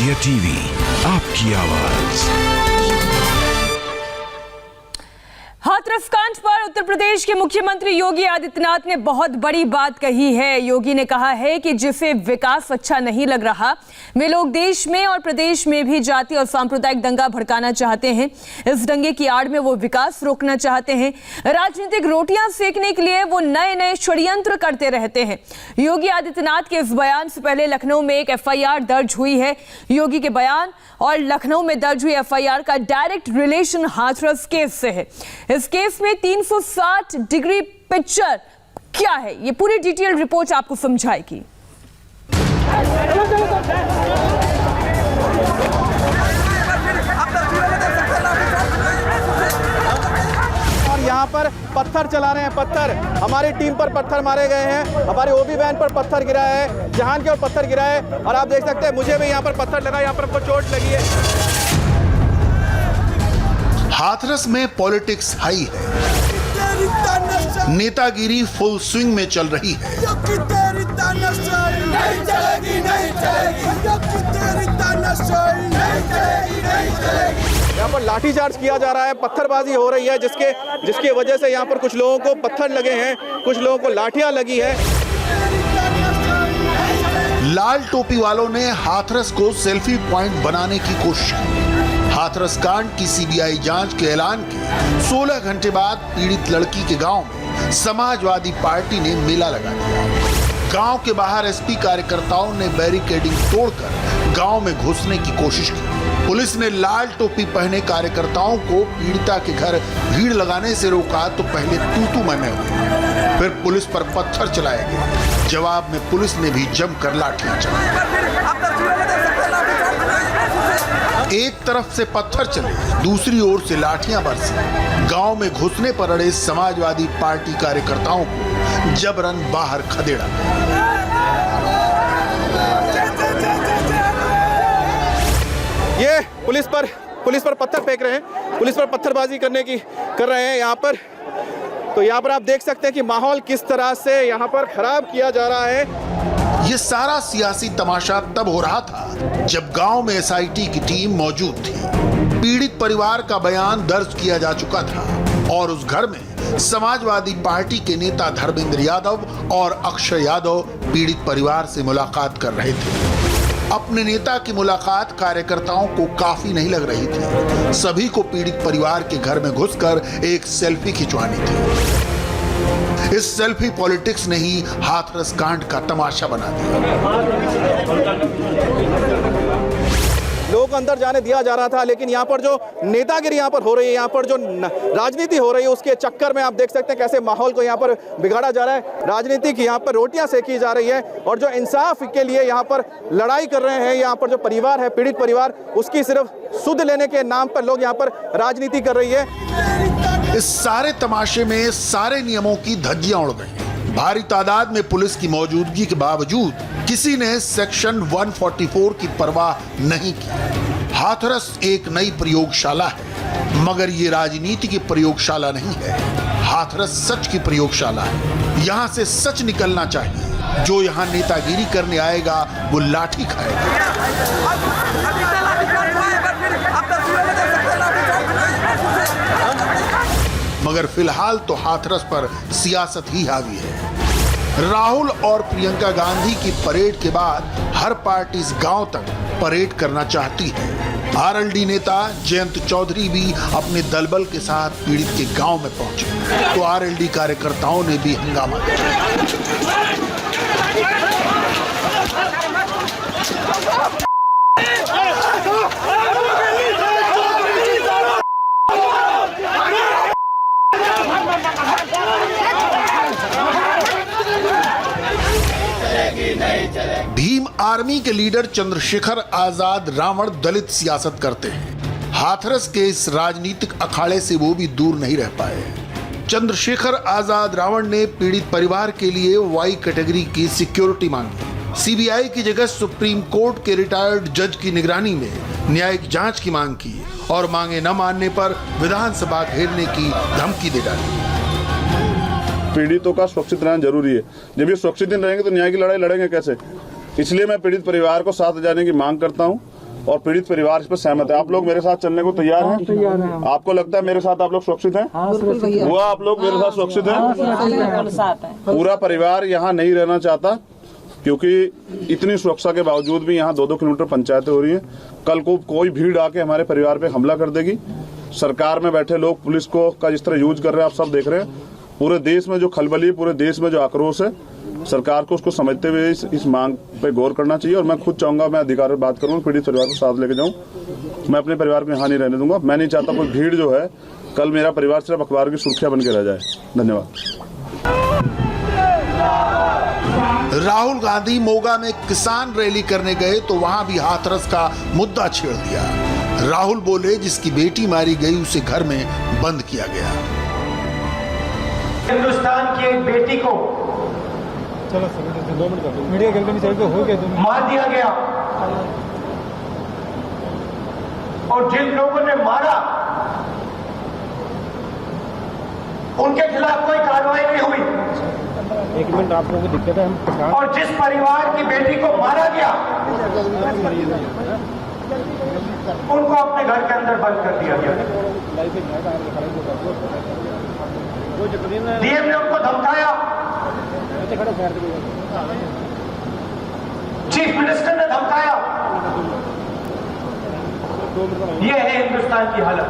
India TV, आपकी आवाज। हाथरस कांड पर उत्तर प्रदेश के मुख्यमंत्री योगी आदित्यनाथ ने बहुत बड़ी बात कही है। योगी ने कहा है कि जिसे विकास अच्छा नहीं लग रहा, वे लोग देश में और प्रदेश में भी जाति और सांप्रदायिक दंगा भड़काना चाहते हैं। इस दंगे की आड़ में वो विकास रोकना चाहते हैं। राजनीतिक रोटियां सेकने के लिए वो नए नए षड्यंत्र करते रहते हैं। योगी आदित्यनाथ के इस बयान से पहले लखनऊ में एक FIR दर्ज हुई है। योगी के बयान और लखनऊ में दर्ज हुई FIR का डायरेक्ट रिलेशन हाथरस केस से है। इस केस में 360 डिग्री पिक्चर क्या है, ये पूरी डिटेल रिपोर्ट आपको समझाएगी। और यहाँ पर पत्थर चला रहे हैं, पत्थर हमारी टीम पर पत्थर मारे गए हैं, हमारे OB वैन पर पत्थर गिरा है, जहान के ऊपर पत्थर गिरा है। और आप देख सकते हैं मुझे भी यहाँ पर पत्थर लगा, यहाँ पर हमको चोट लगी है। हाथरस में पॉलिटिक्स हाई है, नेतागिरी फुल स्विंग में चल रही है। यहाँ पर लाठीचार्ज किया जा रहा है, पत्थरबाजी हो रही है, जिसकी वजह से यहाँ पर कुछ लोगों को पत्थर लगे हैं, कुछ लोगों को लाठियां लगी है। लाल टोपी वालों ने हाथरस को सेल्फी पॉइंट बनाने की कोशिश की। हाथरस कांड की CBI जांच के ऐलान के 16 घंटे बाद पीड़ित लड़की के गांव में समाजवादी पार्टी ने मेला लगा दिया। गांव के बाहर SP कार्यकर्ताओं ने बैरिकेडिंग तोड़कर गांव में घुसने की कोशिश की। पुलिस ने लाल टोपी पहने कार्यकर्ताओं को पीड़िता के घर भीड़ लगाने से रोका तो पहले तू मैंने हुई, फिर पुलिस पर पत्थर चलाए गए। जवाब में पुलिस ने भी जमकर लाठियां चलाई। एक तरफ से पत्थर चले, दूसरी ओर से लाठियां बरसी। गांव में घुसने पर अड़े समाजवादी पार्टी कार्यकर्ताओं को जबरन बाहर खदेड़ा। ये पुलिस पर पत्थर फेंक रहे हैं, पुलिस पर पत्थरबाजी कर रहे हैं यहाँ पर। तो यहाँ पर आप देख सकते हैं कि माहौल किस तरह से यहाँ पर खराब किया जा रहा है। ये सारा सियासी तमाशा तब हो रहा था जब गांव में SIT की टीम मौजूद थी। पीड़ित परिवार का बयान दर्ज किया जा चुका था और उस घर में समाजवादी पार्टी के नेता धर्मेंद्र यादव और अक्षय यादव पीड़ित परिवार से मुलाकात कर रहे थे। अपने नेता की मुलाकात कार्यकर्ताओं को काफी नहीं लग रही थी। सभी को पीड़ित परिवार के घर में घुसकर एक सेल्फी खिंचवानी थी। इस सेल्फी पॉलिटिक्स ने ही हाथरस कांड का तमाशा बना दिया। लोगों को अंदर जाने दिया जा रहा था, लेकिन यहाँ पर जो नेतागिरी यहाँ पर हो रही है, यहाँ पर जो राजनीति हो रही है, उसके चक्कर में आप देख सकते हैं कैसे माहौल को यहाँ पर बिगाड़ा जा रहा है। राजनीति की यहाँ पर रोटियां सेकी जा रही है और जो इंसाफ के लिए यहाँ पर लड़ाई कर रहे हैं, यहाँ पर जो परिवार है, पीड़ित परिवार, उसकी सिर्फ सुध लेने के नाम पर लोग यहाँ पर राजनीति कर रही है। इस सारे तमाशे में सारे नियमों की धज्जियां उड़ गई। भारी तादाद में पुलिस की मौजूदगी के बावजूद किसी ने सेक्शन 144 की परवाह नहीं की। हाथरस एक नई प्रयोगशाला है, मगर ये राजनीति की प्रयोगशाला नहीं है। हाथरस सच की प्रयोगशाला है। यहाँ से सच निकलना चाहिए। जो यहाँ नेतागिरी करने आएगा वो लाठी खाएगा। मगर फिलहाल तो हाथरस पर सियासत ही हावी है। राहुल और प्रियंका गांधी की परेड के बाद हर पार्टी इस गांव तक परेड करना चाहती है। RLD नेता जयंत चौधरी भी अपने दलबल के साथ पीड़ित के गांव में पहुंचे तो RLD कार्यकर्ताओं ने भी हंगामा किया। भीम आर्मी के लीडर चंद्रशेखर आजाद रावण दलित सियासत करते हैं। हाथरस के इस राजनीतिक अखाड़े से वो भी दूर नहीं रह पाए। चंद्रशेखर आजाद रावण ने पीड़ित परिवार के लिए Y कैटेगरी की सिक्योरिटी मांगी। CBI की जगह सुप्रीम कोर्ट के रिटायर्ड जज की निगरानी में न्यायिक जांच की मांग की और मांगे न मानने पर विधानसभा घेरने की धमकी दे डाली। पीड़ितों का सुरक्षित रहना जरूरी है। जब ये सुरक्षित नहीं रहेंगे तो न्याय की लड़ाई लड़ेंगे कैसे? इसलिए मैं पीड़ित परिवार को साथ जाने की मांग करता हूं और पीड़ित परिवार इस पर सहमत है। आप लोग मेरे साथ चलने को तैयार हैं? आपको लगता है मेरे साथ आप लोग सुरक्षित हैं? हुआ आप लोग मेरे साथ सुरक्षित हैं? पूरा परिवार यहाँ नहीं रहना चाहता, क्योंकि इतनी सुरक्षा के बावजूद भी यहाँ 2-2 किलोमीटर पंचायतें हो रही हैं। कल को कोई भीड़ आके हमारे परिवार पे हमला कर देगी। सरकार में बैठे लोग पुलिस को का जिस तरह यूज कर रहे हैं, आप सब देख रहे हैं। पूरे देश में जो खलबली, पूरे देश में जो आक्रोश है, सरकार को उसको समझते हुए इस मांग पे गौर करना चाहिए। और मैं खुद चाहूंगा, मैं अधिकारियों से बात करूंगा, पीड़ित परिवार को साथ लेके जाऊं। मैं अपने परिवार को यहाँ नहीं रहने दूंगा। मैं नहीं चाहता कोई भीड़ जो है कल मेरा परिवार सिर्फ अखबार की सुर्खियां बन के रह जाए। धन्यवाद। राहुल गांधी मोगा में किसान रैली करने गए तो वहां भी हाथरस का मुद्दा छेड़ दिया। राहुल बोले, जिसकी बेटी मारी गई उसे घर में बंद किया गया। हिंदुस्तान की एक बेटी को मार दिया गया और जिन लोगों ने मारा उनके खिलाफ कोई कार्रवाई नहीं हुई। एक मिनट, आप लोगों को दिक्कत है, हम और जिस परिवार की बेटी को मारा गया उनको अपने घर के अंदर बंद कर दिया गया। डीएम ने उनको धमकाया, चीफ मिनिस्टर ने धमकाया। यह है हिंदुस्तान की हालत।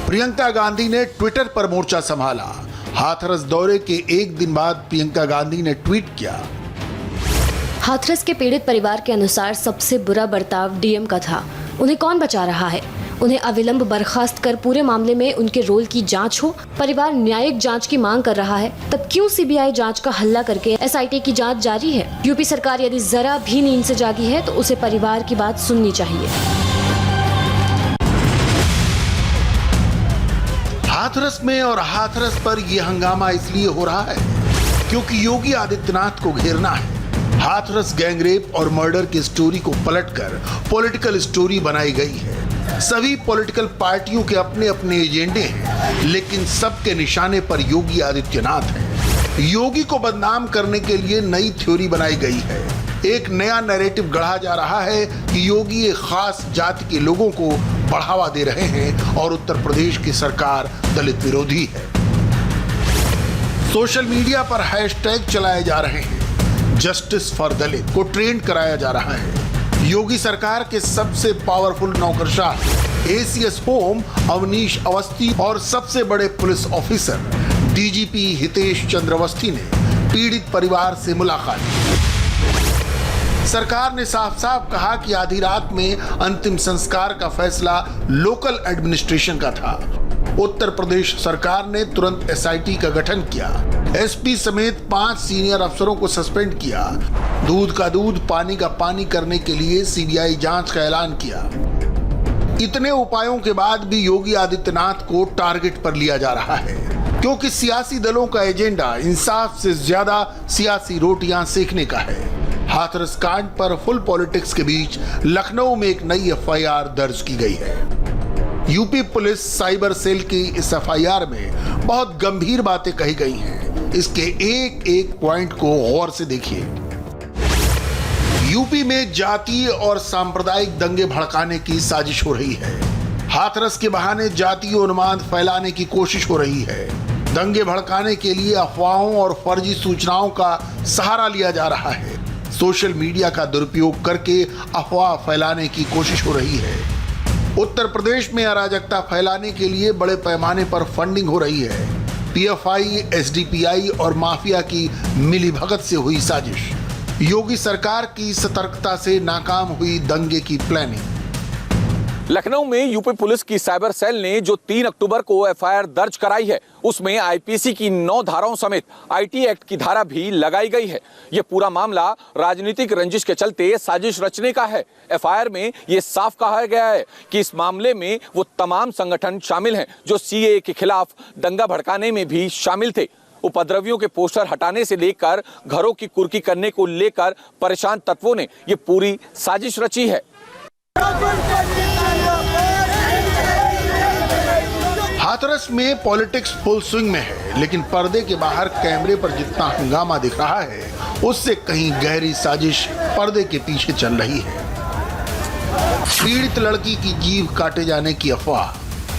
प्रियंका गांधी ने ट्विटर पर मोर्चा संभाला। हाथरस दौरे के एक दिन बाद प्रियंका गांधी ने ट्वीट किया। हाथरस के पीड़ित परिवार के अनुसार सबसे बुरा बर्ताव डीएम का था। उन्हें कौन बचा रहा है? उन्हें अविलंब बर्खास्त कर पूरे मामले में उनके रोल की जांच हो। परिवार न्यायिक जांच की मांग कर रहा है, तब क्यों सीबीआई जांच का हल्ला करके एसआईटी की जांच जारी है? यूपी सरकार यदि जरा भी नींद से जागी है तो उसे परिवार की बात सुननी चाहिए। हाथरस में और हाथरस पर यह हंगामा इसलिए हो रहा है क्योंकि योगी आदित्यनाथ को घेरना है। हाथरस गैंगरेप और मर्डर की स्टोरी को पलटकर पॉलिटिकल स्टोरी बनाई गई है। सभी पॉलिटिकल पार्टियों के अपने अपने एजेंडे हैं, लेकिन सबके निशाने पर योगी आदित्यनाथ है। योगी को बदनाम करने के लिए नई थ्योरी बनाई गई है। एक नया नैरेटिव गढ़ा जा रहा है कि योगी एक खास जाति के लोगों को बढ़ावा दे रहे हैं और उत्तर प्रदेश की सरकार दलित विरोधी है। सोशल मीडिया पर हैशटैग चलाए जा रहे हैं। जस्टिस फॉर दलित को ट्रेंड कराया जा रहा है। योगी सरकार के सबसे पावरफुल नौकरशाह एसीएस होम अवनीश अवस्थी और सबसे बड़े police officer DGP Hitesh Chandra Awasthi ने पीड़ित परिवार से मुलाकात की। सरकार ने साफ साफ कहा कि आधी रात में अंतिम संस्कार का फैसला लोकल एडमिनिस्ट्रेशन का था। उत्तर प्रदेश सरकार ने तुरंत एसआईटी का गठन किया। एसपी समेत 5 सीनियर अफसरों को सस्पेंड किया। दूध का दूध, पानी का पानी करने के लिए सीबीआई जांच का ऐलान किया। इतने उपायों के बाद भी योगी आदित्यनाथ को टारगेट पर लिया जा रहा है, क्योंकि सियासी दलों का एजेंडा इंसाफ से ज्यादा सियासी रोटियां सेकने का है। हाथरस कांड पर फुल पॉलिटिक्स के बीच लखनऊ में एक नई एफआईआर दर्ज की गई है। यूपी पुलिस साइबर सेल की इस एफआईआर में बहुत गंभीर बातें कही गई हैं। इसके एक एक पॉइंट को गौर से देखिए। यूपी में जातीय और सांप्रदायिक दंगे भड़काने की साजिश हो रही है। हाथरस के बहाने जातीय उन्माद फैलाने की कोशिश हो रही है। दंगे भड़काने के लिए अफवाहों और फर्जी सूचनाओं का सहारा लिया जा रहा है। सोशल मीडिया का दुरुपयोग करके अफवाह फैलाने की कोशिश हो रही है। उत्तर प्रदेश में अराजकता फैलाने के लिए बड़े पैमाने पर फंडिंग हो रही है। पीएफआई, एसडीपीआई और माफिया की मिलीभगत से हुई साजिश। योगी सरकार की सतर्कता से नाकाम हुई दंगे की प्लानिंग। लखनऊ में यूपी पुलिस की साइबर सेल ने जो 3 अक्टूबर को एफआईआर दर्ज कराई है, उसमें आईपीसी की 9 धाराओं समेत आईटी एक्ट की धारा भी लगाई गई है। यह पूरा मामला राजनीतिक रंजिश के चलते साजिश रचने का है। एफआईआर में यह साफ कहा गया है कि इस मामले में वो तमाम संगठन शामिल हैं जो सीएए के खिलाफ दंगा भड़काने में भी शामिल थे। उपद्रवियों के पोस्टर हटाने से लेकर घरों की कुर्की करने को लेकर परेशान तत्वों ने ये पूरी साजिश रची है। हाथरस में पॉलिटिक्स फुल स्विंग में है, लेकिन पर्दे के बाहर कैमरे पर जितना हंगामा दिख रहा है, उससे कहीं गहरी साजिश पर्दे के पीछे चल रही है। पीड़ित लड़की की जीभ काटे जाने की अफवाह।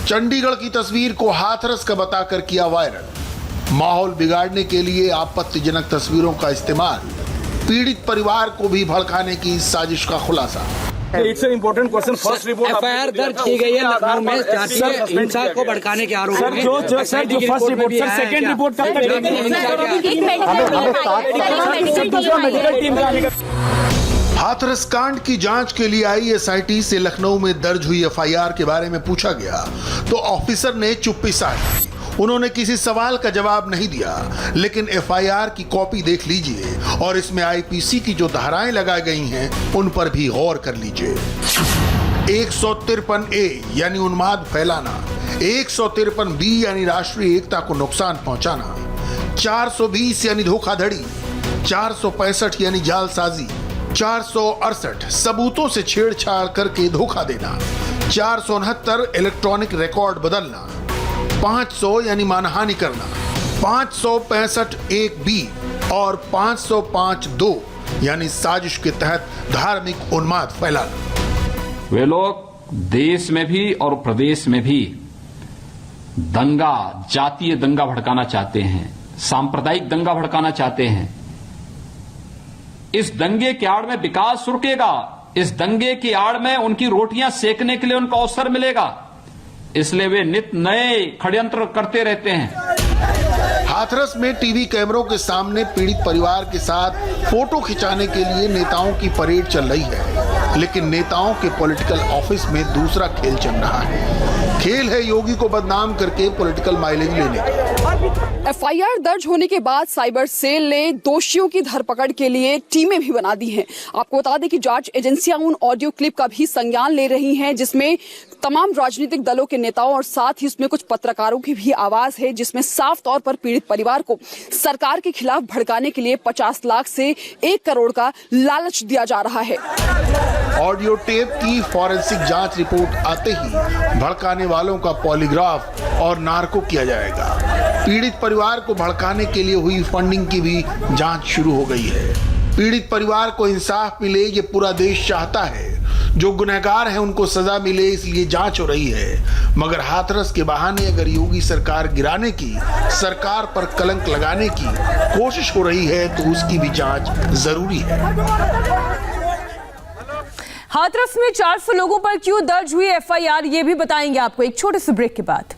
चंडीगढ़ की तस्वीर को हाथरस का बताकर किया वायरल। माहौल बिगाड़ने के लिए आपत्तिजनक तस्वीरों का इस्तेमाल, पीड़ित परिवार को भी भड़काने की साजिश का खुलासा। एक से important question, first report FIR दर्ज की गई है लखनऊ में जातीय हिंसा को भड़काने के आरोप में। जो first report, sir second report कब तक? हाथरस कांड की जांच के लिए आई एसआईटी से लखनऊ में दर्ज हुई एफआईआर के बारे में पूछा गया तो ऑफिसर ने चुप्पी साधी। उन्होंने किसी सवाल का जवाब नहीं दिया, लेकिन एफआईआर की कॉपी देख लीजिए और इसमें आईपीसी की जो धाराएं लगाई गई हैं उन पर भी गौर कर लीजिए। 153A यानी उन्माद फैलाना, 153B यानी राष्ट्रीय एकता को नुकसान पहुंचाना, 420 यानी धोखाधड़ी, 465 यानी जालसाजी, 468 सबूतों से छेड़छाड़ करके धोखा देना, 469 इलेक्ट्रॉनिक रिकॉर्ड बदलना, 500 यानी मानहानि करना, 565(1)B और 505(2) यानी साजिश के तहत धार्मिक उन्माद फैलाना। वे लोग देश में भी और प्रदेश में भी दंगा, जातीय दंगा भड़काना चाहते हैं, सांप्रदायिक दंगा भड़काना चाहते हैं। इस दंगे की आड़ में विकास रुकेगा, इस दंगे की आड़ में उनकी रोटियां सेकने के लिए उनको अवसर मिलेगा, इसलिए वे नित नए षड्यंत्र करते रहते हैं। हाथरस में टीवी कैमरों के सामने पीड़ित परिवार के साथ फोटो खिंचाने के लिए नेताओं की परेड चल रही है, लेकिन नेताओं के पॉलिटिकल ऑफिस में दूसरा खेल चल रहा है। खेल है योगी को बदनाम करके पॉलिटिकल माइलेज लेने का। एफआईआर दर्ज होने के बाद साइबर सेल ने दोषियों की धरपकड़ के लिए टीमें भी बना दी हैं। आपको बता दें कि जांच एजेंसियां उन ऑडियो क्लिप का भी संज्ञान ले रही हैं जिसमें तमाम राजनीतिक दलों के नेताओं और साथ ही उसमें कुछ पत्रकारों की भी आवाज है, जिसमें साफ तौर पर पीड़ित परिवार को सरकार के खिलाफ भड़काने के लिए 50 लाख से 1 करोड़ का लालच दिया जा रहा है। ऑडियो टेप की फॉरेंसिक जांच रिपोर्ट आते ही भड़काने वालों का पॉलीग्राफ और नार्को किया जाएगा। पीड़ित परिवार को भड़काने के लिए हुई फंडिंग की भी जांच शुरू हो गई है। पीड़ित परिवार को इंसाफ मिले ये पूरा देश चाहता है, जो गुनहगार हैं उनको सजा मिले इसलिए जांच हो रही है। मगर हाथरस के बहाने अगर योगी सरकार गिराने की, सरकार पर कलंक लगाने की कोशिश हो रही है तो उसकी भी जांच जरूरी है। हाथरस में 400 लोगों पर क्यों दर्ज हुई एफआईआर, ये भी बताएंगे आपको एक छोटे से ब्रेक के बाद।